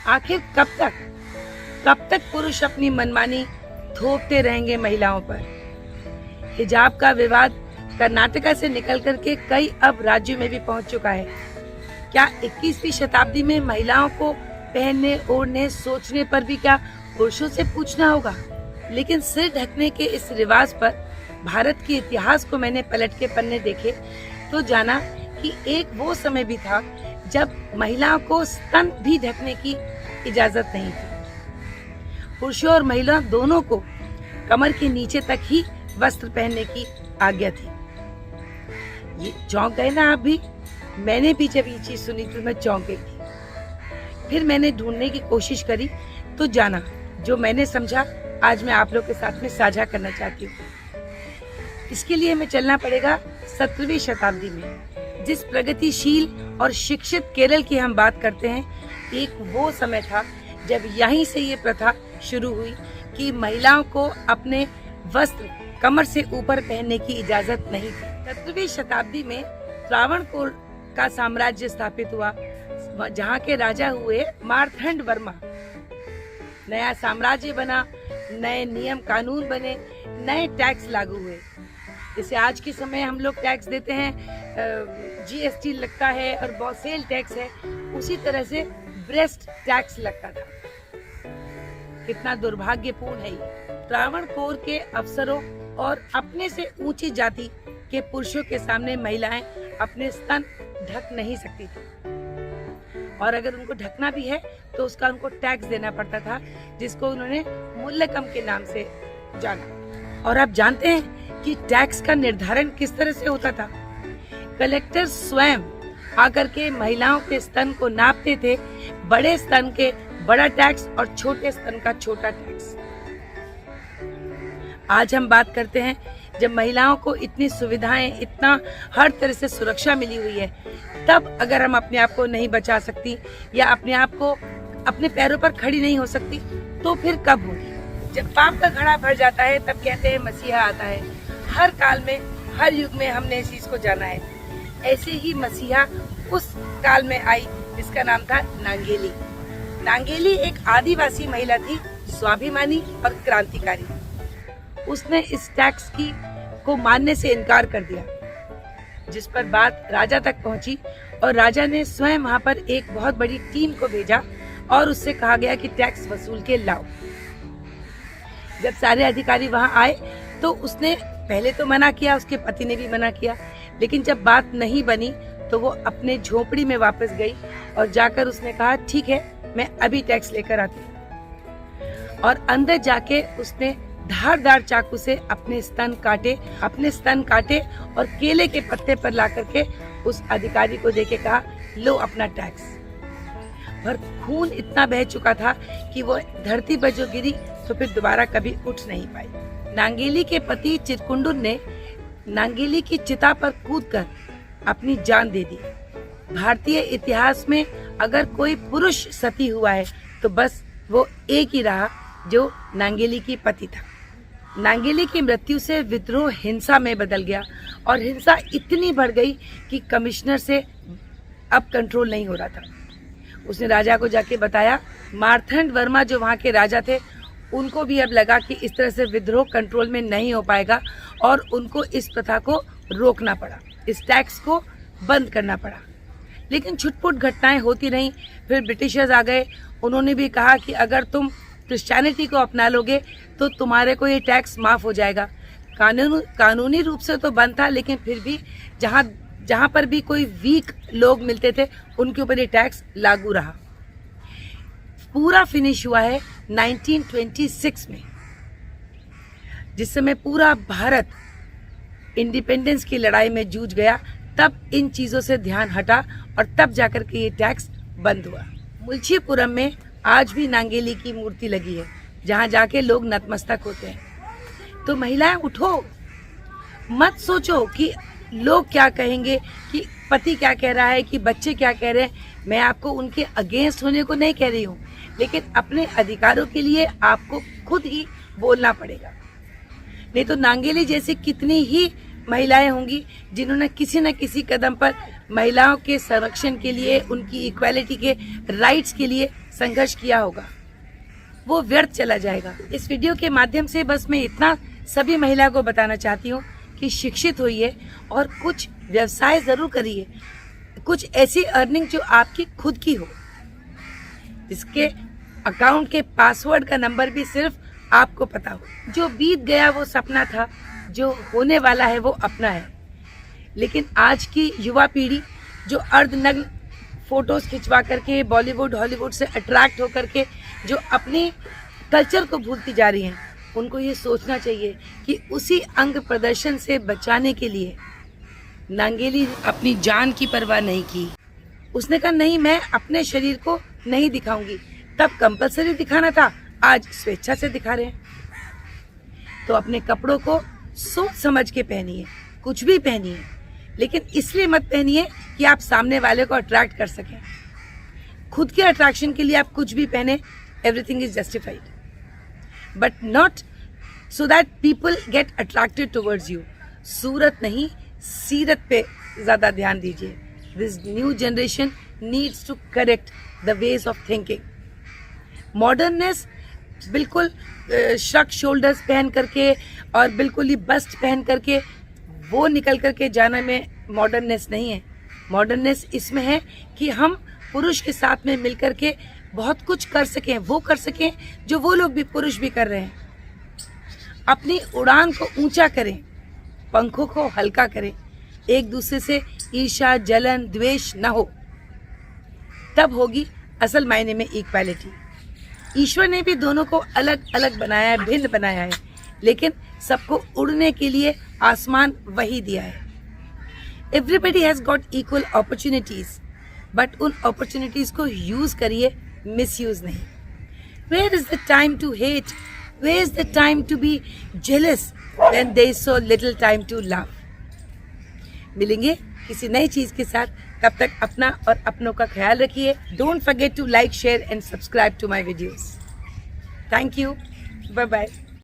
आखिर कब तक पुरुष अपनी मनमानी थोपते रहेंगे महिलाओं पर। हिजाब का विवाद कर्नाटका से निकल करके कई अब राज्यों में भी पहुंच चुका है। क्या 21वीं शताब्दी में महिलाओं को पहनने, ओढ़ने, सोचने पर भी क्या पुरुषों से पूछना होगा? लेकिन सिर ढकने के इस रिवाज पर भारत के इतिहास को मैंने पलट के पन्ने देखे तो जाना कि एक वो समय भी था जब महिलाओं को स्तन भी ढकने की इजाजत नहीं थी। पुरुषों और महिला दोनों को कमर के नीचे तक ही वस्त्र पहनने की आज्ञा थी। ये चौंक गए ना आप भी? मैंने भी जब ये चीज सुनी तो मैं चौंक गई थी। फिर मैंने ढूंढने की कोशिश करी तो जाना जो मैंने समझा आज मैं आप लोग के साथ में साझा करना चाहती हूँ। इसके लिए हमें चलना पड़ेगा 17वीं शताब्दी में। जिस प्रगतिशील और शिक्षित केरल की हम बात करते हैं, एक वो समय था जब यहीं से ये प्रथा शुरू हुई कि महिलाओं को अपने वस्त्र कमर से ऊपर पहनने की इजाजत नहीं थी। 17वीं शताब्दी में त्रावणकोर का साम्राज्य स्थापित हुआ, जहाँ के राजा हुए मार्तंड वर्मा। नया साम्राज्य बना, नए नियम कानून बने, नए टैक्स लागू हुए। जैसे आज के समय हम लोग टैक्स देते हैं, जीएसटी लगता है और बॉसेल टैक्स है, उसी तरह से ब्रेस्ट टैक्स लगता था। कितना दुर्भाग्यपूर्ण है ये। त्रावणकोर के अफसरों और अपने से ऊंची जाति के पुरुषों के सामने महिलाएं अपने स्तन ढक नहीं सकती थी, और अगर उनको ढकना भी है तो उसका उनको टैक्स देना पड़ता था, जिसको उन्होंने मुल्लकम के नाम से जाना। और आप जानते हैं कि टैक्स का निर्धारण किस तरह से होता था? कलेक्टर स्वयं आकर के महिलाओं के स्तन को नापते थे। बड़े स्तन के बड़ा टैक्स और छोटे स्तन का छोटा टैक्स। आज हम बात करते हैं जब महिलाओं को इतनी सुविधाएं, इतना हर तरह से सुरक्षा मिली हुई है, तब अगर हम अपने आप को नहीं बचा सकती या अपने आप को अपने पैरों पर खड़ी नहीं हो सकती तो फिर कब होगी? जब पाप का घड़ा भर जाता है तब कहते हैं मसीहा आता है। हर काल में, हर युग में हमने इस चीज को जाना है। ऐसे ही मसीहा उस काल में आई जिसका नाम था नांगेली। नांगेली एक आदिवासी महिला थी, स्वाभिमानी और क्रांतिकारी। उसने इस टैक्स को मानने से इनकार कर दिया, जिस पर बात राजा तक पहुंची और राजा ने स्वयं वहां पर एक बहुत बड़ी टीम को भेजा और उससे कहा गया कि टैक्स वसूल के लाओ। जब सारे अधिकारी वहां आए तो उसने पहले तो मना किया, उसके पति ने भी मना किया, लेकिन जब बात नहीं बनी तो वो अपने झोपड़ी में वापस गई और जाकर उसने कहा ठीक है, मैं अभी टैक्स लेकर आती हूँ। और अंदर जाके उसने धारदार चाकू से अपने स्तन काटे और केले के पत्ते पर ला करके उस अधिकारी को देके कहा, लो अपना टैक्स। पर खून इतना बह चुका था कि वो धरती पर जो गिरी तो फिर दोबारा कभी उठ नहीं पाई। नांगेली के पति चिरकुंडुन ने नांगेली की चिता पर कूदकर अपनी जान दे दी। भारतीय इतिहास में अगर कोई पुरुष सती हुआ है तो बस वो एक ही रहा, जो नांगेली की पति था। नांगेली की मृत्यु से विद्रोह हिंसा में बदल गया और हिंसा इतनी बढ़ गई कि कमिश्नर से अब कंट्रोल नहीं हो रहा था। उसने राजा को जाके बताया। मार्तंड वर्मा जो वहाँ के राजा थे, उनको भी अब लगा कि इस तरह से विद्रोह कंट्रोल में नहीं हो पाएगा और उनको इस प्रथा को रोकना पड़ा, इस टैक्स को बंद करना पड़ा। लेकिन छुटपुट घटनाएं होती रहीं। फिर ब्रिटिशर्स आ गए, उन्होंने भी कहा कि अगर तुम क्रिश्चियनिटी को अपना लोगे तो तुम्हारे को ये टैक्स माफ हो जाएगा। कानूनी रूप से तो बंद था, लेकिन फिर भी जहाँ पर भी कोई वीक लोग मिलते थे उनके ऊपर ये टैक्स लागू रहा। पूरा फिनिश हुआ है 1926 में, जिस समय पूरा भारत इंडिपेंडेंस की लड़ाई में जूझ गया। तब इन चीजों से ध्यान हटा और तब जाकर के ये टैक्स बंद हुआ। मुल्शीपुरम में आज भी नांगेली की मूर्ति लगी है, जहाँ जाके लोग नतमस्तक होते हैं। तो महिलाएं उठो, मत सोचो कि लोग क्या कहेंगे, कि पति क्या कह रहा है, कि बच्चे क्या कह रहे हैं। मैं आपको उनके अगेंस्ट होने को नहीं कह रही हूँ, लेकिन अपने अधिकारों के लिए आपको खुद ही बोलना पड़ेगा। नहीं तो नांगेली जैसी कितनी ही महिलाएं होंगी जिन्होंने किसी न किसी कदम पर महिलाओं के संरक्षण के लिए, उनकी इक्वालिटी के राइट्स के लिए संघर्ष किया होगा वो व्यर्थ चला जाएगा। इस वीडियो के माध्यम से बस मैं इतना सभी महिला को बताना चाहती हूँ कि शिक्षित होइए और कुछ व्यवसाय जरूर करिए, कुछ ऐसी अर्निंग जो आपकी खुद की हो, जिसके अकाउंट के पासवर्ड का नंबर भी सिर्फ आपको पता हो। जो बीत गया वो सपना था, जो होने वाला है वो अपना है। लेकिन आज की युवा पीढ़ी जो अर्धनग्न फोटोज खिंचवा करके बॉलीवुड हॉलीवुड से अट्रैक्ट होकर के जो अपने कल्चर को भूलती जा रही हैं, उनको ये सोचना चाहिए कि उसी अंग प्रदर्शन से बचाने के लिए नांगेली अपनी जान की परवाह नहीं की। उसने कहा नहीं, मैं अपने शरीर को नहीं दिखाऊंगी। तब कंपलसरी दिखाना था, आज स्वेच्छा से दिखा रहे हैं। तो अपने कपड़ों को सोच समझ के पहनिए, कुछ भी पहनिए, लेकिन इसलिए मत पहनिए कि आप सामने वाले को अट्रैक्ट कर सकें। खुद के अट्रैक्शन के लिए आप कुछ भी पहने, everything is justified, but not so that people get attracted towards you. सूरत नहीं, सीरत पे ज्यादा ध्यान दीजिए। This new generation needs to correct the ways of thinking. Modernness बिल्कुल श्रग शोल्डर्स पहन करके और बिल्कुल ही बस्ट पहन करके वो निकल करके जाना में मॉडर्ननेस नहीं है। मॉडर्ननेस इसमें है कि हम पुरुष के साथ में मिलकर के बहुत कुछ कर सकें, वो कर सकें जो वो लोग भी पुरुष भी कर रहे हैं। अपनी उड़ान को ऊंचा करें, पंखों को हल्का करें, एक दूसरे से ईर्ष्या जलन द्वेष न हो, तब होगी असल मायने में इक्वालिटी। ईश्वर ने भी दोनों को अलग अलग बनाया है, भिन्न बनाया है, लेकिन सबको उड़ने के लिए आसमान वही दिया है। Everybody has got equal opportunities, but उन अपॉर्चुनिटीज को यूज करिए, मिसयूज नहीं। Where is the time to hate, where is the time to be jealous when there is so little time to love. मिलेंगे किसी नई चीज के साथ, तब तक अपना और अपनों का ख्याल रखिए। Don't forget to like share and subscribe to my videos. Thank you, bye bye.